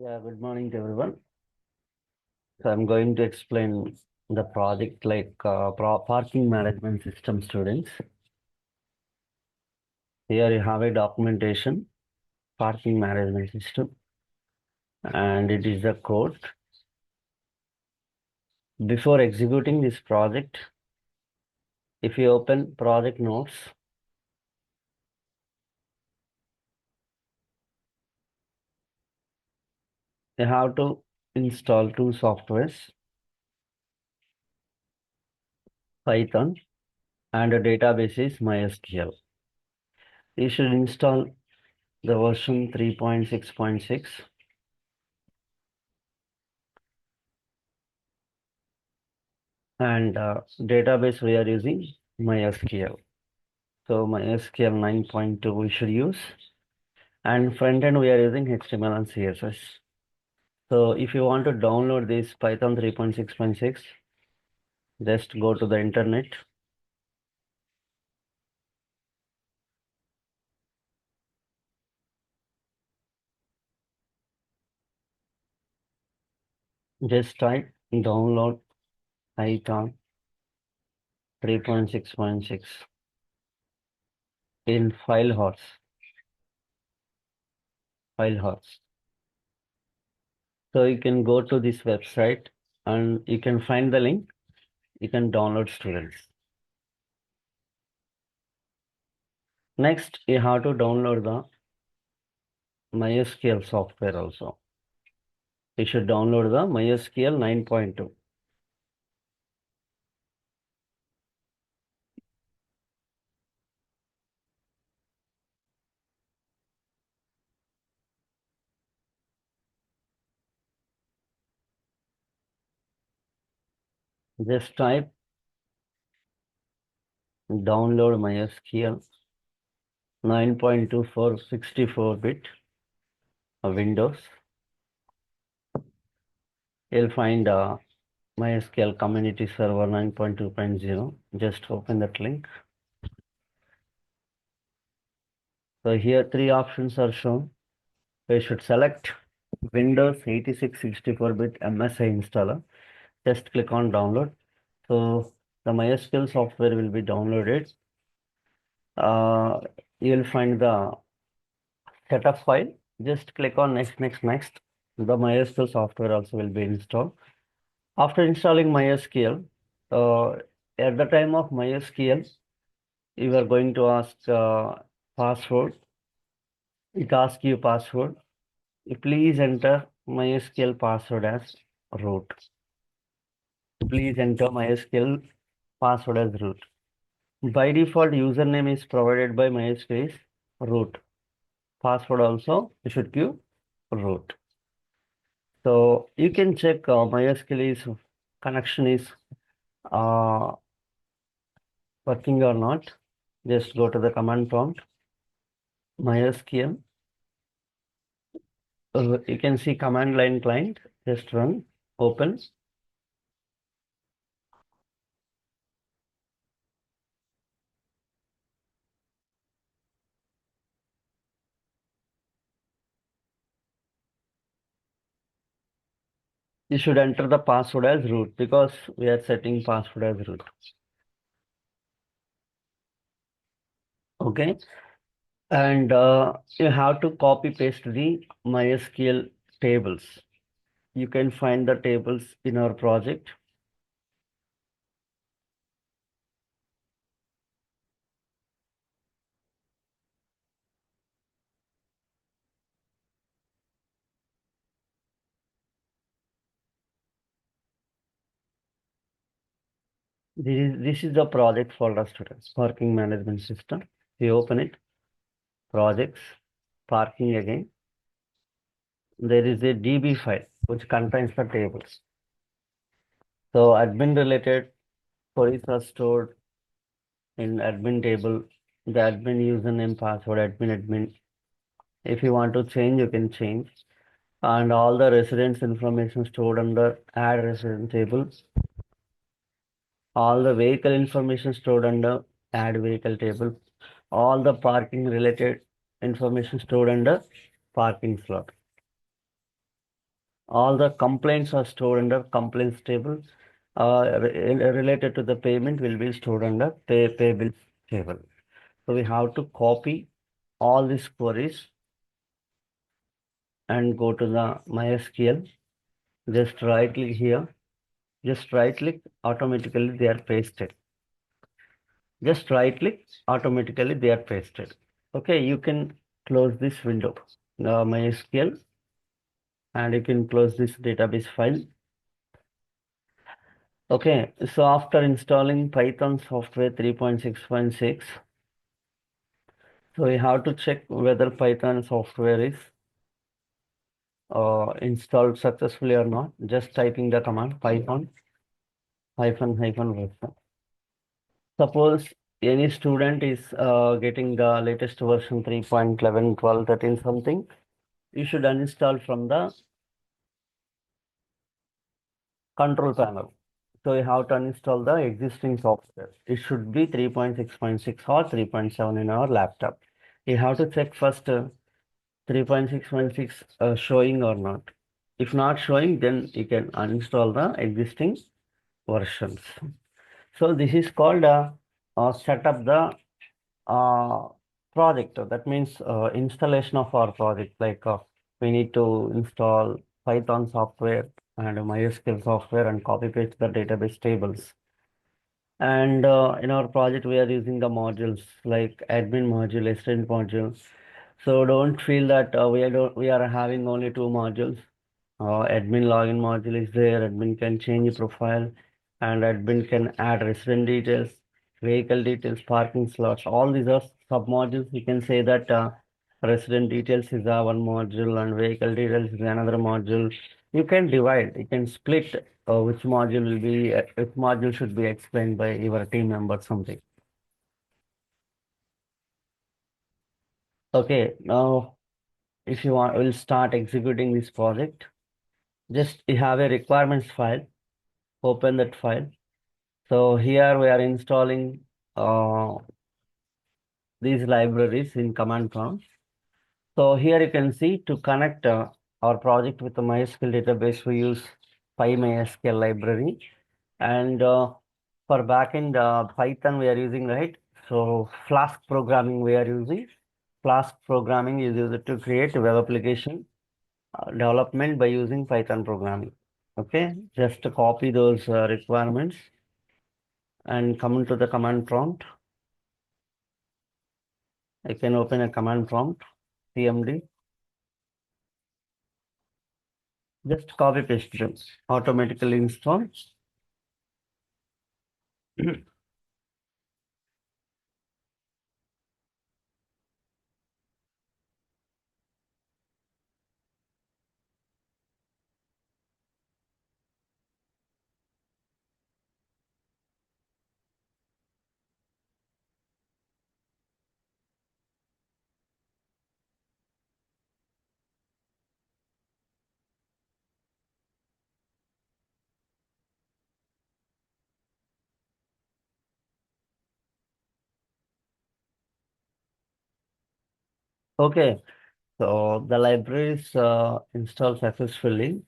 Yeah, good morning to everyone. So I'm going to explain the project like parking management system students. Here you have a documentation, parking management system, and it is the code. Before executing this project, if you open project notes, you have to install two softwares, Python, and a database is MySQL. You should install the version 3.6.6. And database we are using MySQL. So MySQL 9.2 we should use. And front end we are using HTML and CSS. So if you want to download this Python 3.6.6, just go to the internet. Just type download Python 3.6.6 in FileHorse. So you can go to this website and you can find the link. You can download students. Next, you have to download the MySQL software also. You should download the MySQL 9.2. Just type download MySQL 9.2 for 64-bit Windows. You'll find MySQL Community Server 9.2.0. Just open that link. So here three options are shown. You should select Windows 86 64-bit MSI installer. Just click on download. So the MySQL software will be downloaded. You'll find the setup file. Just click on next. The MySQL software also will be installed. After installing MySQL, uh, at the time of MySQL, you are going to ask password. It asks you password. Please enter MySQL password as root. Please enter MySQL password as root. By default, username is provided by MySQL is root. Password also you should give root. So you can check MySQL is connection is uh, working or not. Just go to the command prompt, MySQL. You can see command line client. Just run, open. You should enter the password as root because we are setting password as root. Okay. And you have to copy paste the MySQL tables. You can find the tables in our project. This is the project folder, students, parking management system. You open it, projects, parking again. There is a DB file which contains the tables. So admin related queries are stored in admin table, the admin username, password, admin. If you want to change, you can change. And all the residents information stored under add resident table. All the vehicle information stored under add vehicle table. All the parking related information stored under parking slot. All the complaints are stored under complaints table. Related to the payment will be stored under payable table. So we have to copy all these queries and go to the MySQL. Just right click here. Just right click, automatically they are pasted. Just right click, automatically they are pasted. Okay, you can close this window, MySQL, and you can close this database file. Okay, so after installing Python software 3.6.6, so we have to check whether Python software is installed successfully or not. Just typing the command Python -version. Suppose any student is getting the latest version 3.11, 12, 13 something, you should uninstall from the control panel. So you have to uninstall the existing software. It should be 3.6.6 or 3.7 in our laptop. You have to check first 3.6.6 showing or not. If not showing, then you can uninstall the existing versions. So this is called set up the uh, project. That means installation of our project. Like we need to install Python software and MySQL software and copy paste the database tables. And in our project, we are using the modules like admin module, assistant module. So don't feel that we are having only two modules. Admin login module is there. Admin can change profile, and admin can add resident details, vehicle details, parking slots. All these are sub modules. You can say that resident details is one module and vehicle details is another module. You can divide. You can split which module will be which module should be explained by your team member something. Okay, now if you want, we'll start executing this project. Just you have a requirements file. Open that file. So here we are installing uh, these libraries in command prompt. So here you can see to connect our project with the MySQL database, we use PyMySQL library. And for backend Python, we are using, right? So Flask programming we are using. Flask programming is used to create web application development by using Python programming. Okay, just to copy those requirements and come into the command prompt. I can open a command prompt, cmd, just copy paste them, automatically install. Okay, so the library is installed successfully.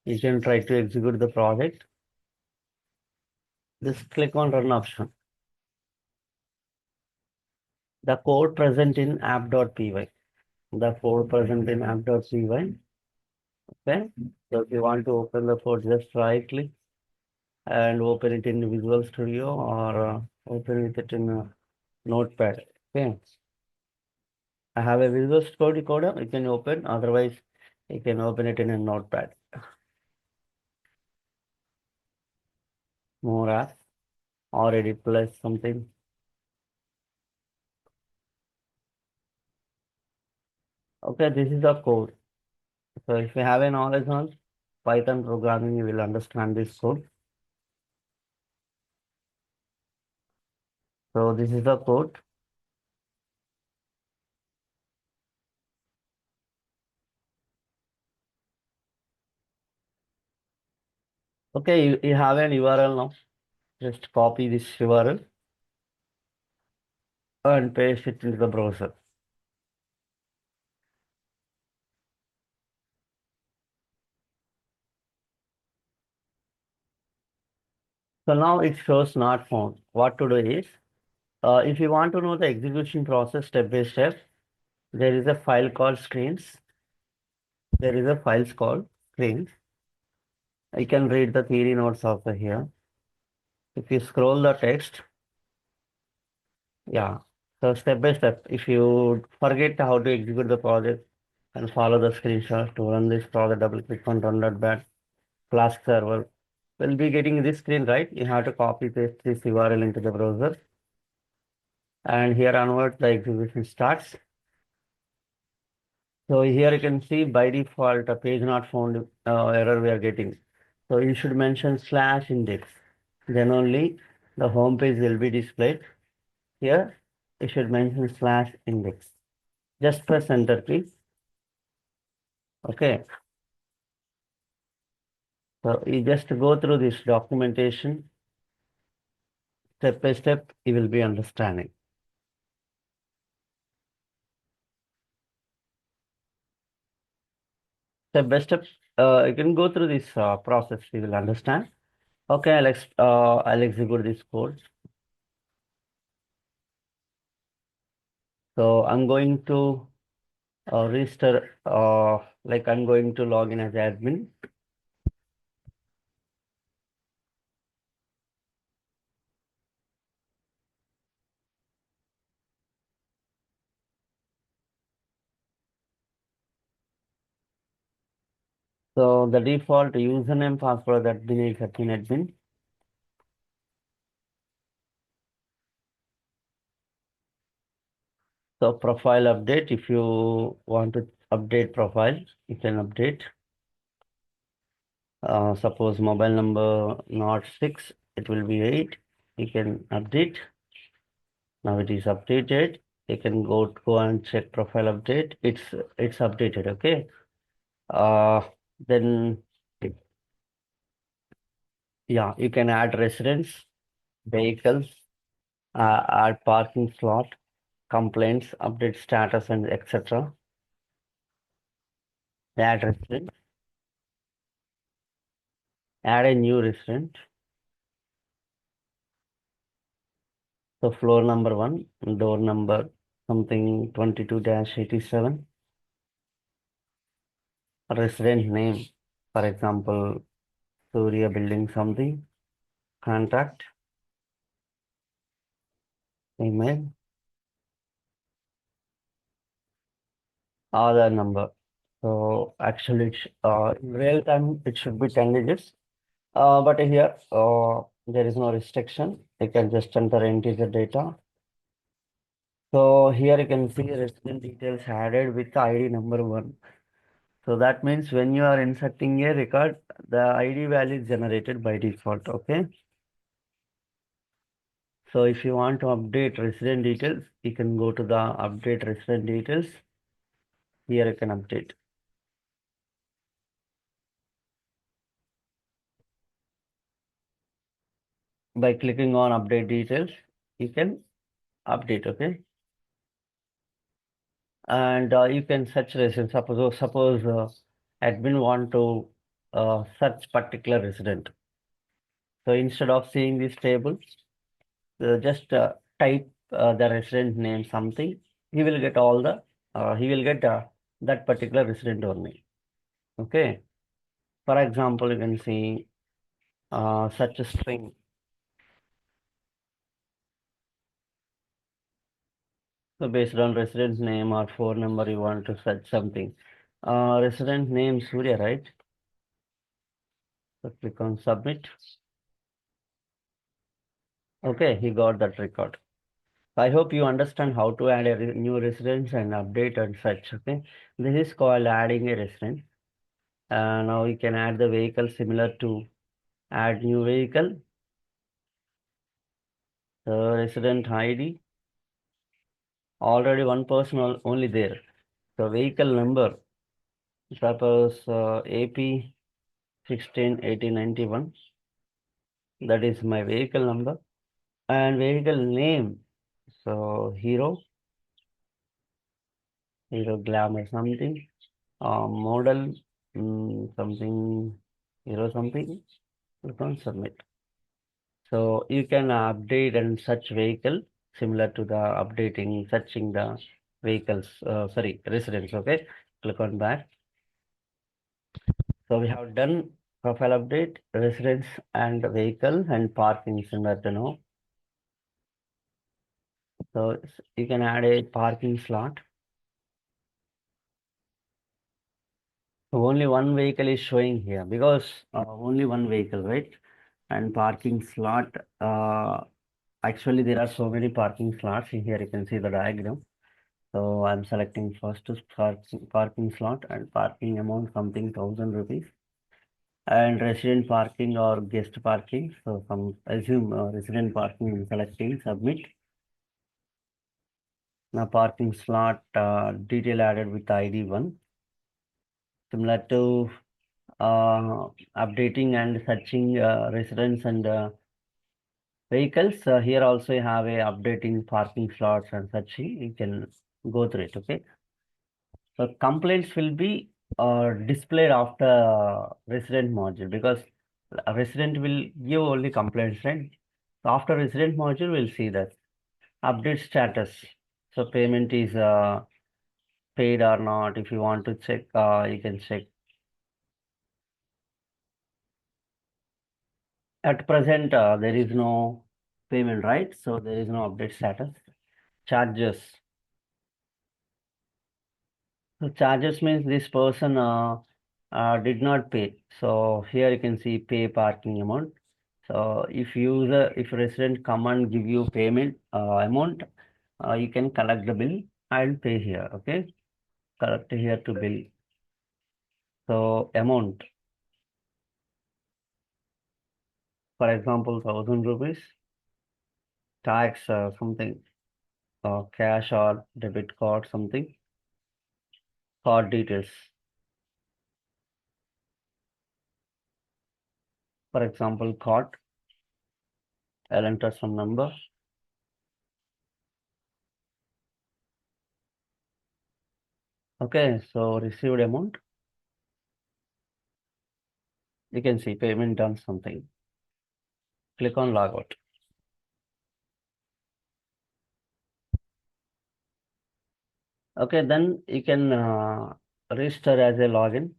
You can try to execute the project. Just click on run option. The code present in app.py. The code present in app.py. Okay, so if you want to open the code, just right click and open it in Visual Studio or open it in Notepad. Okay, I have a Visual Studio Code. You can open. Otherwise, you can open it in a Notepad. More apps or edit plus something. Okay, this is the code. So if you have a knowledge on Python programming, you will understand this code. So this is the code. Okay, you have an URL now. Just copy this URL and paste it into the browser. So now it shows not found. What to do is, if you want to know the execution process step by step, there is a file called screens. There is a files called screens. I can read the theory notes also here. If you scroll the text, yeah. So step by step, if you forget how to execute the project and follow the screenshot to run this project, double click on run.bat Flask server. We'll be getting this screen, right? You have to copy paste this URL into the browser. And here onward, the execution starts. So here you can see by default, a page not found error we are getting. So you should mention /index. Then only the home page will be displayed. Here, you should mention /index. Just press enter, please. Okay. So you just go through this documentation. Step by step, you will be understanding. Step by step, you can go through this process, you will understand. Okay, I'll execute this code. So I'm going to register, like I'm going to log in as admin. So the default username password admin is admin. So profile update, if you want to update profile, you can update. Suppose mobile number not 6, it will be 8. You can update. Now it is updated. You can go and check profile update. It's updated. Okay. Then yeah, you can add residents, vehicles, add parking slot, complaints, update status, and etc. Add resident, add a new resident. So floor number 1, door number something 22-87. Resident name, for example, Surya building something. Contact, email, Aadhaar number. So actually, in real time, it should be 10 digits. But here, there is no restriction. You can just enter integer data. So here you can see resident details added with ID number 1. So that means when you are inserting a record, the ID value is generated by default. Okay. So if you want to update resident details, you can go to the update resident details. Here you can update. By clicking on update details, you can update, okay? And you can search resident. Suppose admin want to search particular resident. So instead of seeing this table, just type the resident name something. He will get all the he will get that particular resident only. Okay. For example, you can see such a string. So based on resident name or phone number, you want to search something. Resident name Surya, right? So click on submit. Okay, he got that record. I hope you understand how to add a new residence and update and such. Okay, this is called adding a resident. Now you can add the vehicle similar to add new vehicle. The resident ID. Already one person only there. So vehicle number. Suppose AP 168091. That is my vehicle number. And vehicle name. So hero glamour something. Model something hero something. Click on submit. So you can update and search vehicle similar to the updating, searching the vehicles, sorry, residents. Okay, click on back. So we have done profile update, residence and vehicle and parking similar to know. So you can add a parking slot. So only one vehicle is showing here because only one vehicle, right? And parking slot, actually there are so many parking slots in here. You can see the diagram. So I'm selecting first to parking slot and parking amount something 1,000 rupees and resident parking or guest parking. So some assume resident parking I'm selecting submit. Now parking slot detail added with ID 1. Similar to updating and searching residents and vehicles. Here also you have a updating parking slots and searching. You can go through it. Okay. So complaints will be displayed after resident module because a resident will give only complaints, right? So after resident module, we'll see that update status. So payment is paid or not. If you want to check, you can check. At present, there is no payment, right? So there is no update status. Charges. So charges means this person did not pay. So here you can see pay parking amount. So if resident come and give you payment amount, you can collect the bill and pay here. Okay, collect here to bill. So amount, for example, 1,000 rupees. Tax something, cash or debit card something. Card details. For example, card. I'll enter some number. Okay, so received amount. You can see payment done something. Click on logout. Okay, then you can register as a login.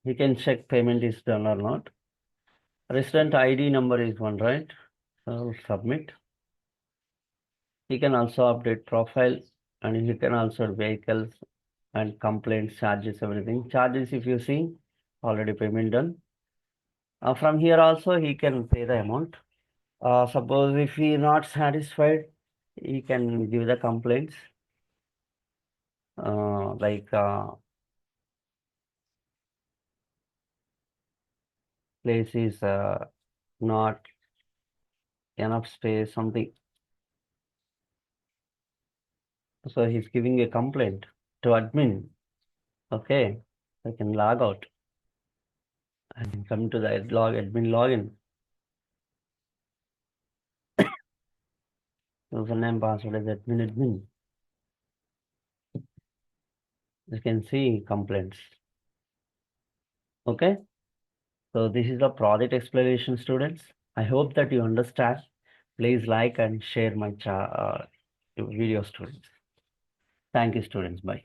You can check payment is done or not. Resident ID number is one, right? So submit. You can also update profile and you can also vehicles and complaints, charges, everything. Charges, if you see, already payment done. From here also, he can pay the amount. Suppose if he not satisfied, he can give the complaints. Like place is not enough space, something. So he's giving a complaint to admin. Okay, I can log out and come to the admin login. Username password is admin. You can see complaints. Okay, so this is the project explanation, students. I hope that you understand. Please like and share my video, students. Thank you, students. Bye.